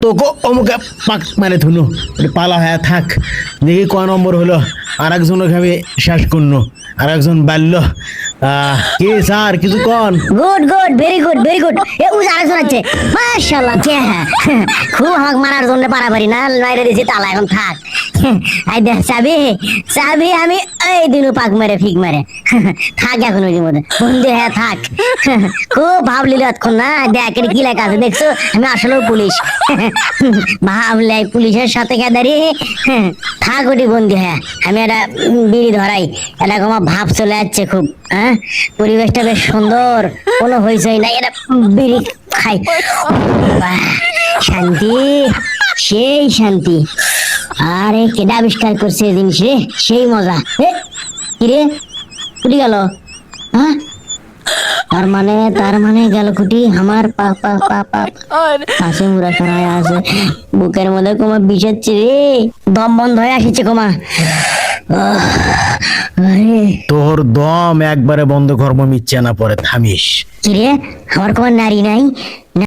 তোকে অমুকে পাক মানে ধুনু পালা হয়ে থাক দেখি ক নম্বর হলো আর একজনকে আমি শেষ করলো আর একজন বাড়ল কি স্যার কিছু কন good good very good very good এ উজ আরেকজন আছে মাশাআল্লাহ কে খুব হাঁক মারার জন্য পারাপারি না লাইরে দিছি তালা এখন থাক আই দেখ চাবি চাবি আমি এই দিনু পাক মেরে ফিক মেরে থাক এখন ওই মধ্যে বন্ধু হ্যাঁ থাক খুব ভাবলি এতক্ষণ না দেখ এটা কি লেখা আছে দেখছো আমি আসলেও পুলিশ ভাবলে পুলিশের সাথে কে দাঁড়িয়ে থাক ওটি বন্ধু হ্যাঁ আমি একটা বিড়ি ধরাই এটা আমার ভাব চলে যাচ্ছে খুব হ্যাঁ পরিবেশটা বেশ সুন্দর কোনো হইচই নাই এটা বিড়ি খাই বাহ, শান্তি সেই শান্তি আরে কেডা আবিষ্কার করছে এই জিনিস রে সেই মজা কিরে কুটি গেল হ্যাঁ তার মানে গেল কুটি আমার পা পা পা পা পাশে মুড়া খারায় আছে বুকের মধ্যে কোমা বিষাচ্ছে রে দম বন্ধ হয়ে আসছে কোমা আরে তোর দম একবারে বন্ধ কর্ম মিচ্ছে না পরে থামিস কিরে আমার কোমা নারী নাই